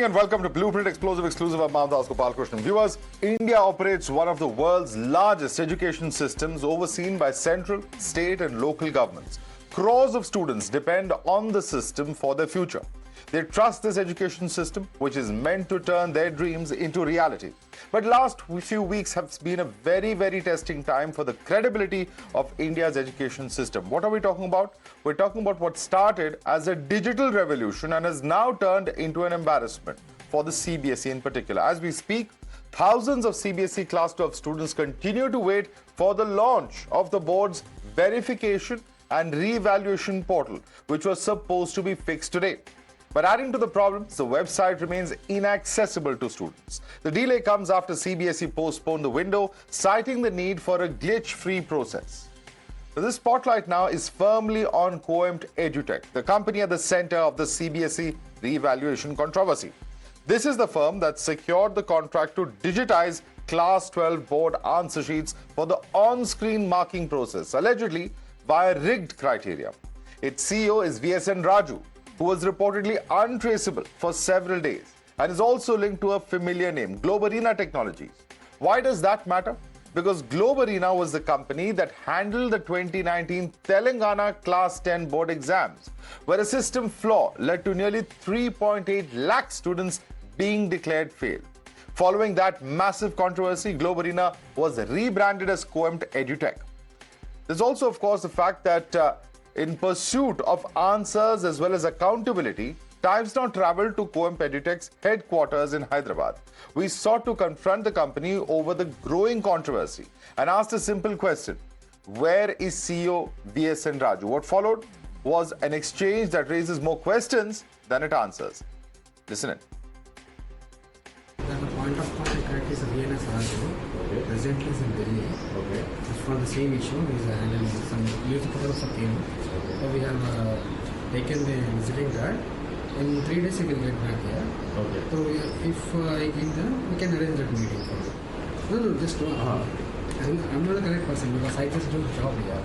evening and welcome to Blueprint Explosive Exclusive of Madhavdas G. Viewers, India operates one of the world's largest education systems overseen by central, state and local governments. Crores of students depend on the system for their future. They trust this education system, which is meant to turn their dreams into reality. But last few weeks have been a very testing time for the credibility of India's education system. What are we talking about? We're talking about what started as a digital revolution and has now turned into an embarrassment for the CBSE in particular. As we speak, thousands of CBSE Class 12 students continue to wait for the launch of the board's verification and revaluation portal, which was supposed to be fixed today. But adding to the problems, the website remains inaccessible to students. The delay comes after CBSE postponed the window, citing the need for a glitch-free process. So this spotlight now is firmly on Coempt EduTech, the company at the center of the CBSE revaluation controversy. This is the firm that secured the contract to digitize Class 12 board answer sheets for the on-screen marking process, allegedly via rigged criteria. Its CEO is VSN Raju, who was reportedly untraceable for several days and is also linked to a familiar name, Globarina Technologies. Why does that matter? Because Globarina was the company that handled the 2019 Telangana Class 10 board exams, where a system flaw led to nearly 3.8 lakh students being declared failed. Following that massive controversy, Globarina was rebranded as Coempt EduTech. There's also, of course, the fact that in pursuit of answers as well as accountability, Times now traveled to Coempt EduTech's headquarters in Hyderabad. We sought to confront the company over the growing controversy and asked a simple question: where is CEO VSN Raju? What followed was an exchange that raises more questions than it answers. Listen in. The point of contact is VSN Raju. Presently is in Delhi. It's for the same issue. He's handling some newspaper of team. So we have taken the visiting card. In 3 days he will get back here. So if I give them, we can arrange that meeting for you. No, just don't. I'm not the correct person because I just do the job here.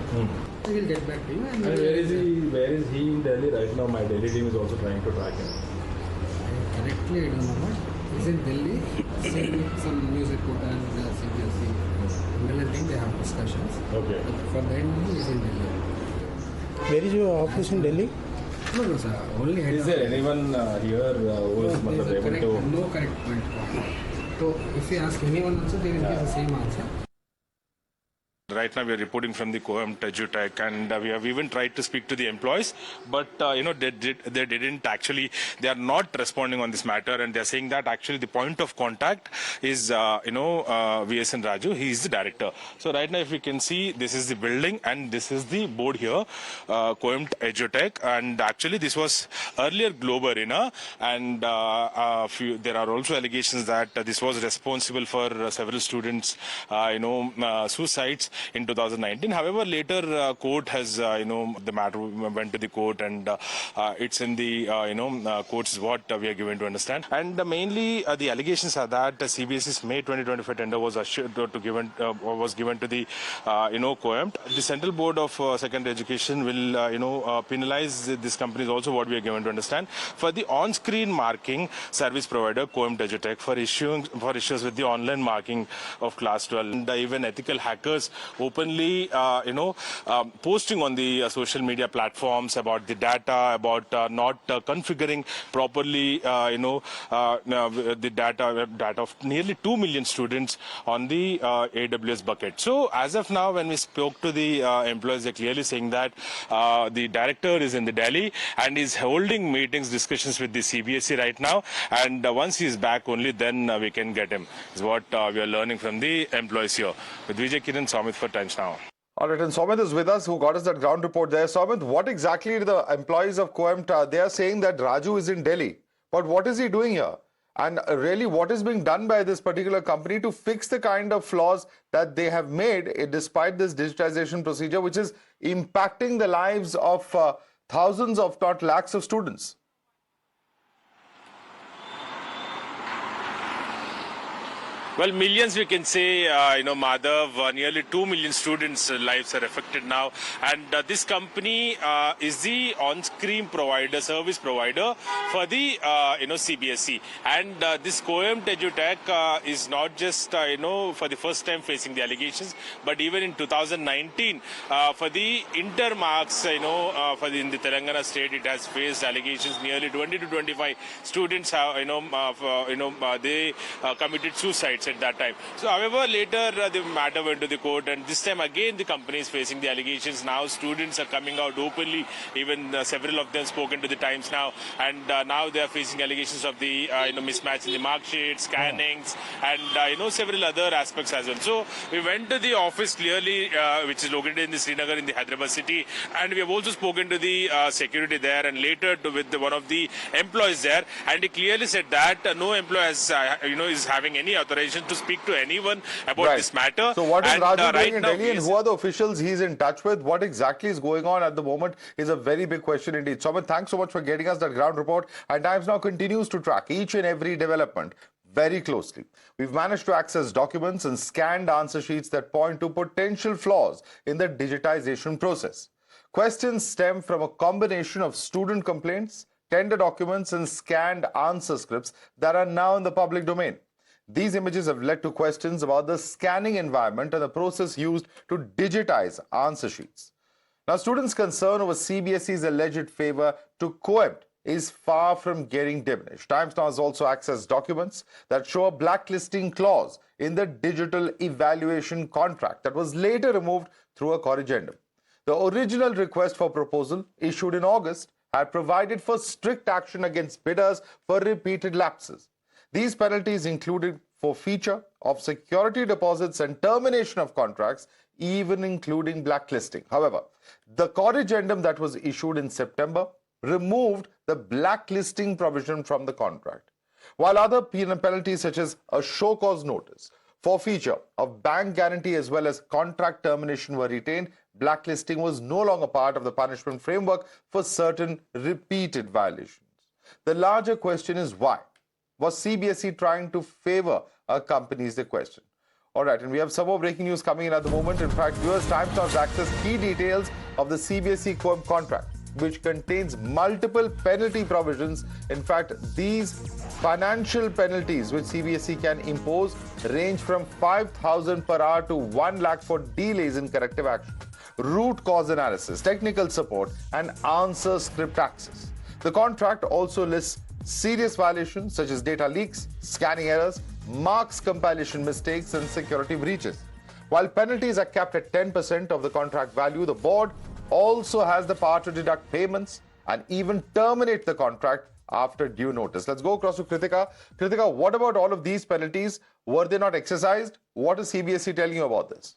I will get back to you. And where is he in Delhi right now? My Delhi team is also trying to track him. Correctly, I don't know. He's in Delhi, same with some news reporter and the CBSE. And then they have discussions. But for the end, he's in Delhi. Where is your office in Delhi? No, sir. Only head Is there anyone here who is able to... No correct point. So if you ask anyone also, they will give the same answer. Right now we are reporting from the Coempt EduTech, and we have even tried to speak to the employees, but they are not responding on this matter, and they are saying that actually the point of contact is VSN Raju. He is the director. So right now if you can see, this is the building and this is the board here, Coempt EduTech, and actually this was earlier Globarina, and there are also allegations that this was responsible for several students suicides in 2019. However, later court has, the matter went to the court, and it's in the, courts is what we are given to understand. And mainly the allegations are that CBSE's May 2025 tender was assured was given to the, Coempt. The Central Board of Secondary Education will, penalize this company is also what we are given to understand for the on-screen marking service provider Coempt EduTech for issues with the online marking of Class 12. And even ethical hackers openly, posting on the social media platforms about the data, about not configuring properly, the data of nearly 2 million students on the AWS bucket. So as of now, when we spoke to the employees, they're clearly saying that the director is in the Delhi and is holding meetings, discussions with the CBSE right now. And once he is back, only then we can get him, is what we are learning from the employees here. With Vijay Kiran, Samit for Times Now. All right, and Somit is with us, who got us that ground report there. Somit, what exactly do the employees of Coempt, they are saying that Raju is in Delhi, but what is he doing here? And really, what is being done by this particular company to fix the kind of flaws that they have made despite this digitization procedure, which is impacting the lives of thousands, if not lakhs of students? Well, millions we can say, Madhav, nearly 2 million students' lives are affected now. And this company is the on-screen provider, service provider for the, CBSE. And this Coempt EduTech is not just, for the first time facing the allegations, but even in 2019, for the inter marks, in the Telangana state, it has faced allegations. Nearly 20 to 25 students have, they committed suicides at that time. So, however, later the matter went to the court, and this time again the company is facing the allegations. Now students are coming out openly. Even several of them spoken to the Times now, and now they are facing allegations of the mismatch in the mark sheet, scannings, and several other aspects as well. So we went to the office clearly, which is located in the Srinagar in the Hyderabad city, and we have also spoken to the security there, and later with one of the employees there, and he clearly said that no employee has, is having any authorization to speak to anyone about this matter. So what is Raju doing in now, Delhi, and who are the officials he's in touch with? What exactly is going on at the moment is a very big question indeed. Soumit, thanks so much for getting us that ground report. And Times Now continues to track each and every development very closely. We've managed to access documents and scanned answer sheets that point to potential flaws in the digitization process. Questions stem from a combination of student complaints, tender documents, and scanned answer scripts that are now in the public domain. These images have led to questions about the scanning environment and the process used to digitize answer sheets. Now, students' concern over CBSE's alleged favor to Coempt is far from getting diminished. Times Now has also accessed documents that show a blacklisting clause in the digital evaluation contract that was later removed through a corrigendum. The original request for proposal, issued in August, had provided for strict action against bidders for repeated lapses. These penalties included forfeiture of security deposits and termination of contracts, even including blacklisting. However, the corrigendum that was issued in September removed the blacklisting provision from the contract. While other penalties such as a show cause notice, forfeiture of bank guarantee as well as contract termination were retained, blacklisting was no longer part of the punishment framework for certain repeated violations. The larger question is why? Was CBSE trying to favor a company is the question. All right, and we have some more breaking news coming in at the moment. In fact, viewers, Times Now has accessed key details of the CBSE Coempt contract, which contains multiple penalty provisions. In fact, these financial penalties which CBSE can impose range from 5,000 per hour to 1 lakh for delays in corrective action, root cause analysis, technical support, and answer script access. The contract also lists serious violations such as data leaks, scanning errors, marks compilation mistakes, and security breaches. While penalties are capped at 10% of the contract value, the board also has the power to deduct payments and even terminate the contract after due notice. Let's go across to Kritika. Kritika, what about all of these penalties? Were they not exercised? What is CBSE telling you about this?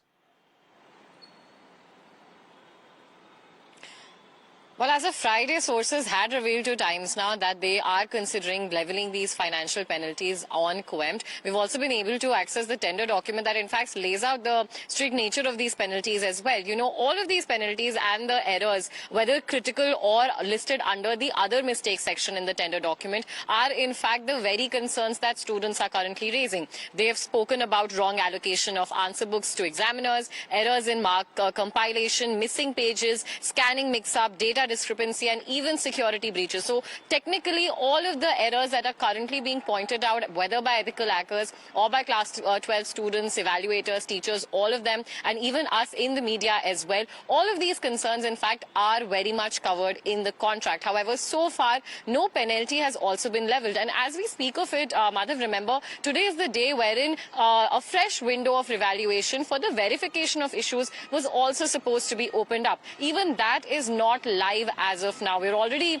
Well, as of Friday, sources had revealed to Times Now that they are considering levelling these financial penalties on Coempt. We've also been able to access the tender document that in fact lays out the strict nature of these penalties as well. You know, all of these penalties and the errors, whether critical or listed under the other mistakes section in the tender document, are in fact the very concerns that students are currently raising. They have spoken about wrong allocation of answer books to examiners, errors in mark compilation, missing pages, scanning mix-up, data discrepancy, and even security breaches. So technically, all of the errors that are currently being pointed out, whether by ethical hackers or by class 12 students, evaluators, teachers, all of them, and even us in the media as well, all of these concerns, in fact, are very much covered in the contract. However, so far, no penalty has also been leveled. And as we speak of it, Madhav, remember, today is the day wherein a fresh window of revaluation for the verification of issues was also supposed to be opened up. Even that is not live as of now. We're already,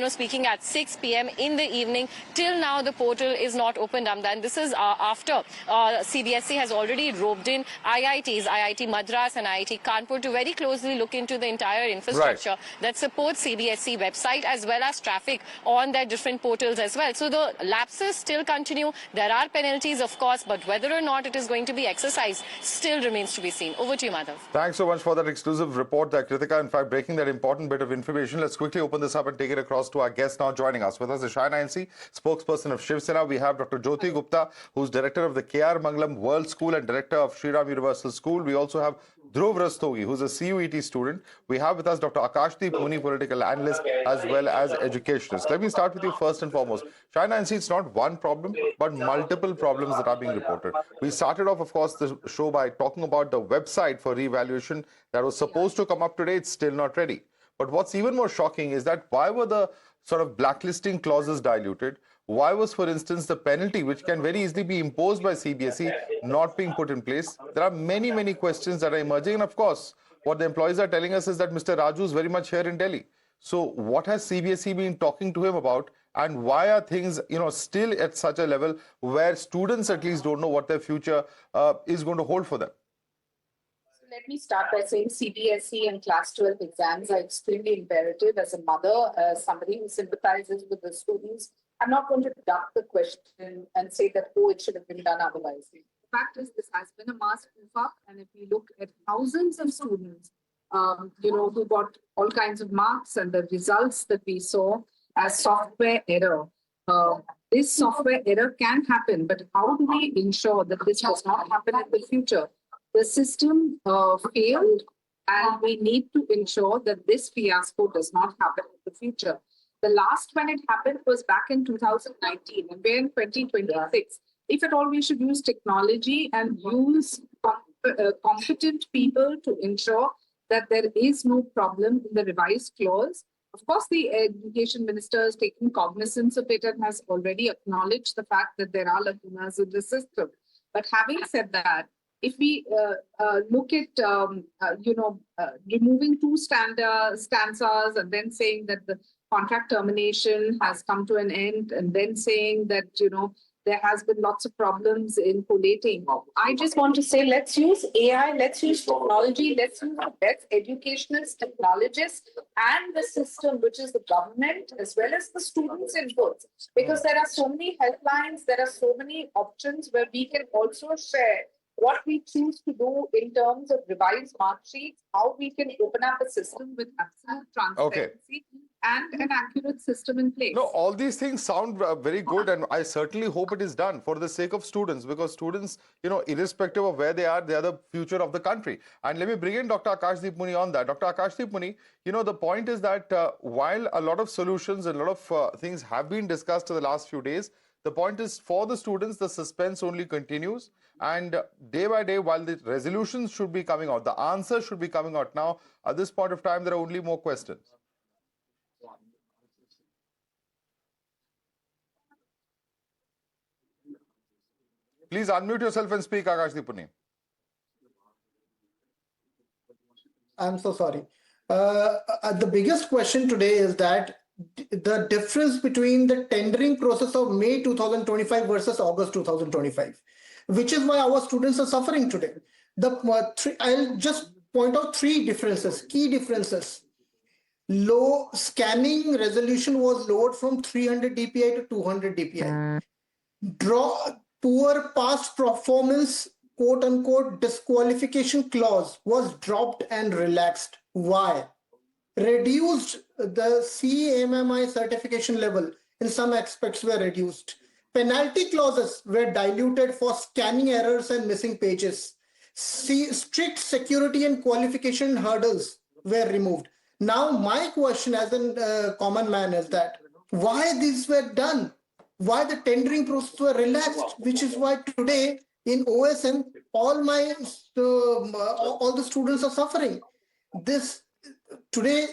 speaking at 6 p.m. in the evening. Till now, the portal is not opened up. And this is after CBSE has already roped in IITs, IIT Madras and IIT Kanpur, to very closely look into the entire infrastructure that supports CBSE website as well as traffic on their different portals as well. So the lapses still continue. There are penalties, of course, but whether or not it is going to be exercised still remains to be seen. Over to you, Madhav. Thanks so much for that exclusive report there, Kritika. In fact, breaking that important bit of information. Let's quickly open this up and take it across to our guest now joining us. With us is Shai Nancy, spokesperson of Shiv Sena. We have Dr. Jyoti Gupta, who's director of the K.R. Mangalam World School and director of Shriram Universal School. We also have Dhruv Rastogi, who's a CUET student. We have with us Dr. Akashdeep Muni, political analyst, as well as educationist. Let me start with you first and foremost. Shai Nancy, it's not one problem, but multiple problems that are being reported. We started off, of course, the show by talking about the website for Revaluation that was supposed to come up today. It's still not ready. But what's even more shocking is that why were the sort of blacklisting clauses diluted? Why was, for instance, the penalty, which can very easily be imposed by CBSE, not being put in place? There are many, many questions that are emerging. And of course, what the employees are telling us is that Mr. Raju is very much here in Delhi. So what has CBSE been talking to him about? And why are things, still at such a level where students at least don't know what their future is going to hold for them? Let me start by saying CBSE and Class 12 exams are extremely imperative. As a mother, somebody who sympathizes with the students, I'm not going to duck the question and say that, oh, it should have been done otherwise. The fact is, this has been a mass proof up, and if we look at thousands of students, who got all kinds of marks and the results that we saw as software error, this software error can happen, but how do we ensure that this does not happen in the future? The system failed, and we need to ensure that this fiasco does not happen in the future. The last when it happened was back in 2019, and we're in 2026. If at all, we should use technology and use competent people to ensure that there is no problem in the revised clause. Of course, the education minister has taken cognizance of it and has already acknowledged the fact that there are lacunas in the system. But having said that, if we look at, removing two stanzas and then saying that the contract termination has come to an end, and then saying that, there has been lots of problems in collating. I just want to say, let's use AI, let's use technology, let's use the best educationalists, technologists, and the system, which is the government, as well as the students' inputs. Because there are so many helplines, there are so many options where we can also share what we choose to do in terms of revised mark sheets, how we can open up a system with absolute transparency and an accurate system in place. No, all these things sound very good, and I certainly hope it is done for the sake of students, because students, irrespective of where they are the future of the country. And let me bring in Dr. Akashdeep Muni on that. Dr. Akashdeep Muni, the point is that while a lot of solutions and a lot of things have been discussed in the last few days, the point is, for the students, the suspense only continues. And day by day, while the resolutions should be coming out, the answers should be coming out now, at this point of time, there are only more questions. Please unmute yourself and speak, Akashdeep Muni. I'm so sorry. The biggest question today is that the difference between the tendering process of May 2025 versus August 2025, which is why our students are suffering today. I'll just point out three differences, key differences. Low scanning resolution was lowered from 300 dpi to 200 dpi. Poor past performance, quote unquote, disqualification clause was dropped and relaxed. Why? Reduced the CMMI certification level in some aspects were reduced. Penalty clauses were diluted for scanning errors and missing pages. Strict security and qualification hurdles were removed. Now, my question as a common man is that why these were done? Why the tendering process were relaxed? Which is why today in OSM, all the students are suffering. Today,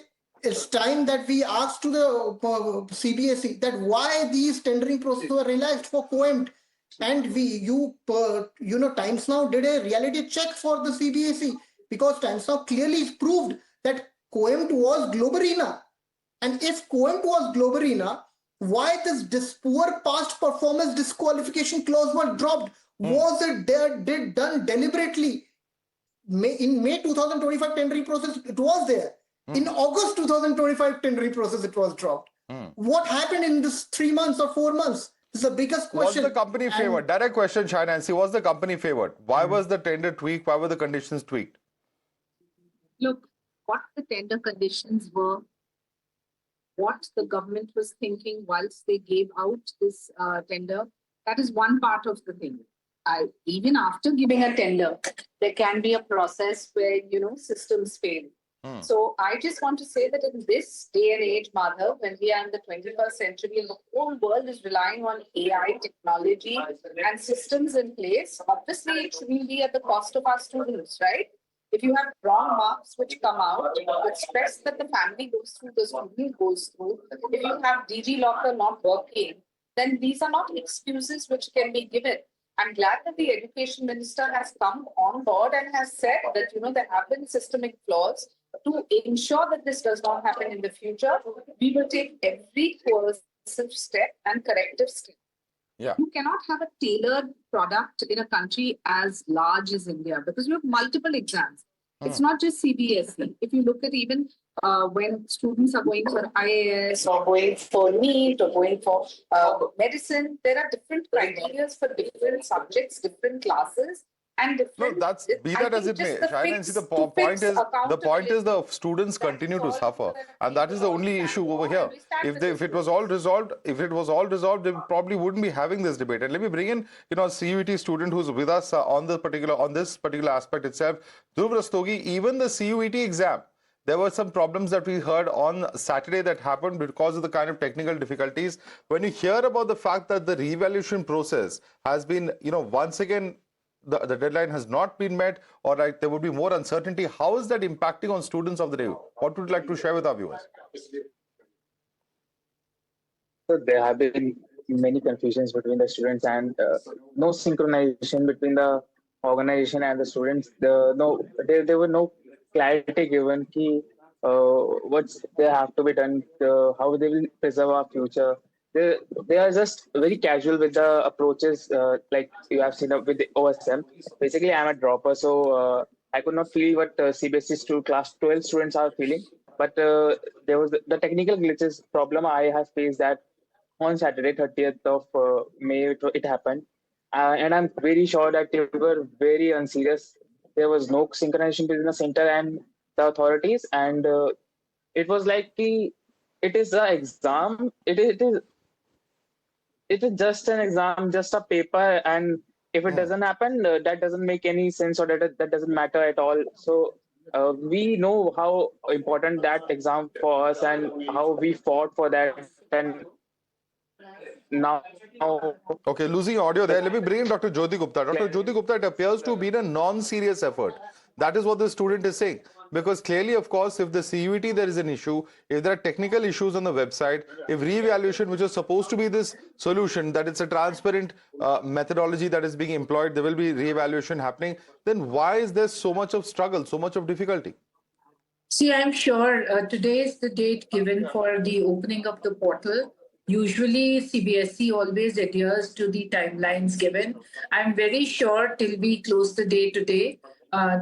it's time that we ask to the CBSE that why these tendering processes were relaxed for Coempt. And Times Now did a reality check for the CBSE, because Times Now clearly proved that Coempt was Globarina. And if Coempt was Globarina, why this poor past performance disqualification clause was dropped? Was it done deliberately? In May 2025 tendering process, it was there. In August 2025 tendering process, it was dropped. What happened in this 3 months or 4 months? This is the biggest question. Was the company favored? Direct question, Shai Nancy. Was the company favored? Why was the tender tweaked? Why were the conditions tweaked? Look, what the tender conditions were what the government was thinking whilst they gave out this tender. That is one part of the thing. Even after giving a tender, there can be a process where, systems fail. So I just want to say that in this day and age, Madhav, when we are in the 21st century and the whole world is relying on AI technology and systems in place, obviously it shouldn't be at the cost of our students, right? If you have wrong marks which come out, the stress that the family goes through, the student goes through, if you have DG locker not working, then these are not excuses which can be given. I'm glad that the education minister has come on board and has said that, there have been systemic flaws. To ensure that this does not happen in the future, we will take every coercive step and corrective step. Yeah. You cannot have a tailored product in a country as large as India because you have multiple exams. It's not just CBSE. If you look at even when students are going for IAS or going for NEET or going for medicine, there are different criteria for different subjects, different classes. And No, that's be that as it may. China, and see, the point is the students continue to suffer, and that is the only issue over here. If it was all resolved, they probably wouldn't be having this debate. And let me bring in, a CUET student who's with us on this particular aspect itself. Dhruv Rastogi, even the CUET exam, there were some problems that we heard on Saturday that happened because of the kind of technical difficulties. When you hear about the fact that the revaluation process has been, once again, the deadline has not been met, or there would be more uncertainty. How is that impacting on students of the day? What would you like to share with our viewers? So there have been many confusions between the students and no synchronization between the organization and the students. There were no clarity given what they have to be done, how they will preserve our future. They are just very casual with the approaches, like you have seen with the OSM. Basically, I'm a dropper, so I could not feel what CBSE class 12 students are feeling. But there was the technical glitches problem I have faced that on Saturday, 30th of May, it happened. And I'm very sure that they were very unserious. There was no synchronization between the center and the authorities. And it was like it is an exam. It is just an exam, just a paper, and if it doesn't happen, that doesn't make any sense, or that doesn't matter at all. So we know how important that exam for us and how we fought for that, and now. Okay, losing audio there. Let me bring in Dr. Jyoti Gupta. Dr. Jyoti Gupta, it appears to be a non-serious effort. That is what the student is saying. Because clearly, of course, if the CUET there is an issue, if there are technical issues on the website, if revaluation, which is supposed to be this solution, that it's a transparent methodology that is being employed, there will be reevaluation happening, then why is there so much of struggle, so much of difficulty? See, I'm sure today is the date given for the opening of the portal. Usually, CBSE always adheres to the timelines given. I'm very sure till we close the day today,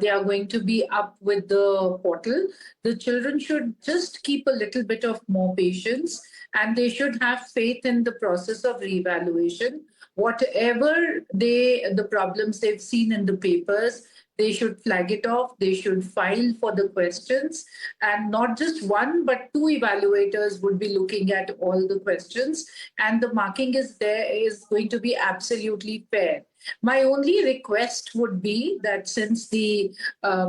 they are going to be up with the portal. The children should just keep a little bit of more patience, and they should have faith in the process of reevaluation. Whatever the problems they've seen in the papers, they should flag it off. They should file for the questions, and not just one, but two evaluators would be looking at all the questions, and the marking is going to be absolutely fair. My only request would be that since the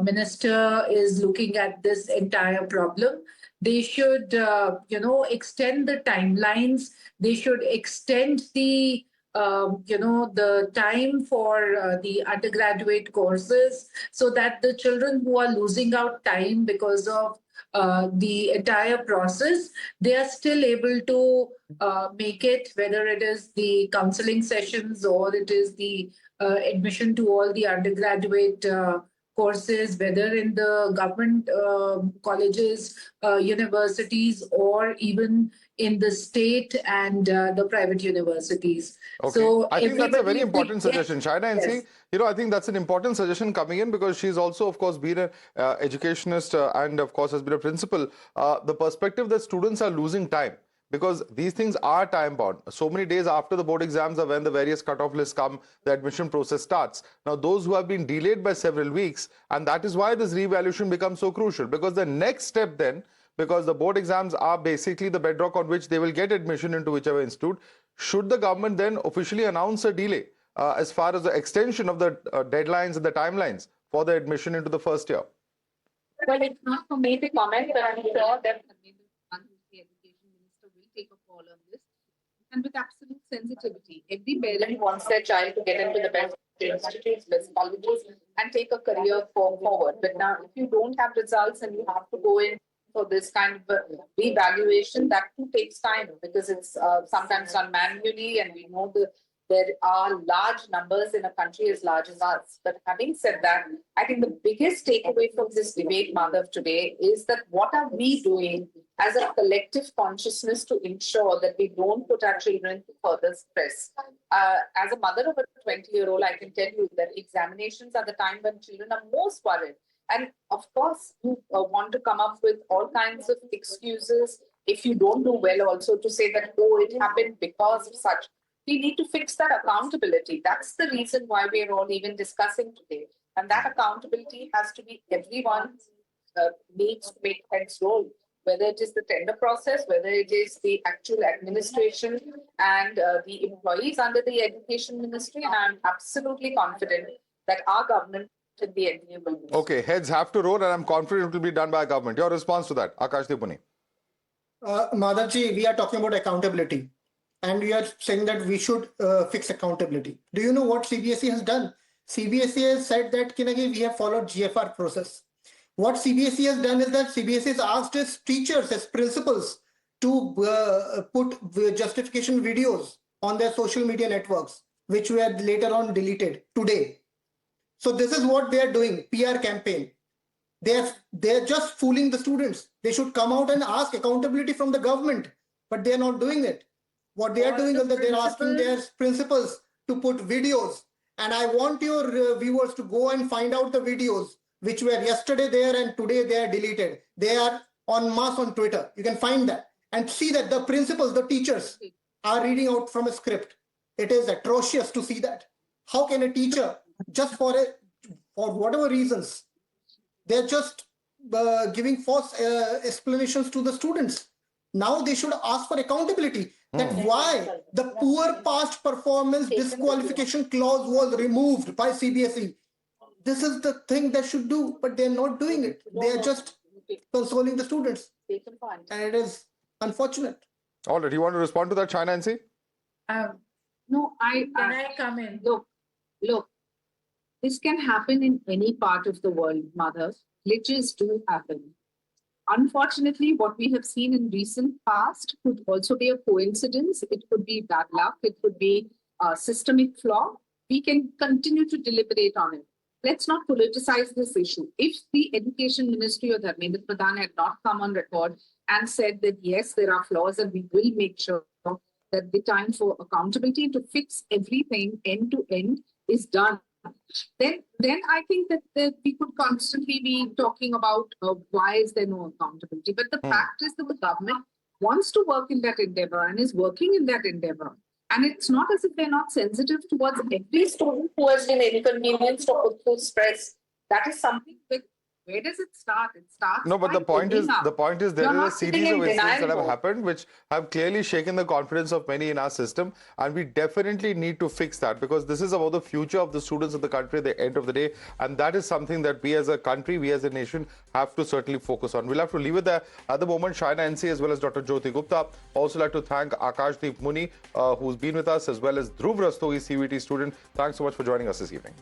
minister is looking at this entire problem, they should, extend the timelines. They should extend the the time for the undergraduate courses, so that the children who are losing out time because of the entire process, they are still able to make it, whether it is the counseling sessions or it is the admission to all the undergraduate courses, whether in the government colleges, universities, or even in the state and the private universities. Okay. So I think that's a very important suggestion, China. And yes. see, I think that's an important suggestion coming in, because she's also, of course, been an educationist and, of course, has been a principal. The perspective that students are losing time, because these things are time bound. So many days after the board exams are when the various cutoff lists come, the admission process starts. Now, those who have been delayed by several weeks, and that is why this reevaluation becomes so crucial, because the next step then because the board exams are basically the bedrock on which they will get admission into whichever institute. Should the government then officially announce a delay as far as the extension of the deadlines and the timelines for the admission into the first year? Well, it's not for me to comment, but I'm sure that the Education Minister will take a call on this. And with absolute sensitivity, every parent wants their child to get into the best institutes, best colleges, and take a career forward. But now, if you don't have results and you have to go in for this kind of revaluation, that too takes time because it's sometimes done manually, and we know there are large numbers in a country as large as ours. But having said that, I think the biggest takeaway from this debate, Madhav, today is that what are we doing as a collective consciousness to ensure that we don't put our children to further stress? As a mother of a 20-year-old, I can tell you that examinations are the time when children are most worried. And of course, you want to come up with all kinds of excuses if you don't do well, also to say that, oh, it happened because of such. We need to fix that accountability. That's the reason why we are all even discussing today. And that accountability has to be everyone needs to make heads roll, whether it is the tender process, whether it is the actual administration and the employees under the Education Ministry. And I'm absolutely confident that our government will be enable. Okay, heads have to roll, and I'm confident it will be done by government. Your response to that, Akash Dipuni? Madhavdas G, we are talking about accountability. And we are saying that we should fix accountability. Do you know what CBSE has done? CBSE has said that we have followed GFR process. What CBSE has done is that CBSE has asked its teachers, its principals, to put justification videos on their social media networks, which were later on deleted today. So this is what they are doing, PR campaign. They're just fooling the students. They should come out and ask accountability from the government, but they're not doing it. What they are doing is that they're asking their principals to put videos. And I want your viewers to go and find out the videos which were yesterday there and today they are deleted. They are en masse on Twitter. You can find that and see that the principals, the teachers are reading out from a script. It is atrocious to see that. How can a teacher, just for whatever reasons, they're just giving false explanations to the students. Now they should ask for accountability. That why the poor past performance disqualification clause was removed by CBSE. This is the thing they should do, but they're not doing it. They are just consoling the students. And it is unfortunate. All right, you want to respond to that, China NC? No, Can I come in? Look, this can happen in any part of the world, mothers. Glitches do happen. Unfortunately, what we have seen in recent past could also be a coincidence. It could be bad luck. It could be a systemic flaw. We can continue to deliberate on it. Let's not politicize this issue. If the Education Ministry or Dharmendra Pradhan had not come on record and said that, yes, there are flaws and we will make sure that the time for accountability to fix everything end to end is done, then I think that we could constantly be talking about why is there no accountability. But the fact is that the government wants to work in that endeavor and is working in that endeavor. And it's not as if they're not sensitive towards every student who has been inconvenienced or put through stress. That is something that, where does it start? It starts. No, but the point is there is a series of incidents that have mode. happened which have clearly shaken the confidence of many in our system, and we definitely need to fix that, because this is about the future of the students of the country at the end of the day, and that is something that we as a country, we as a nation have to certainly focus on. We'll have to leave it there at the moment. Shaina NC as well as Dr. Jyoti Gupta. Also like to thank Akashdeep Muni, who's been with us, as well as Dhruv Rastogi, CVT student. Thanks so much for joining us this evening.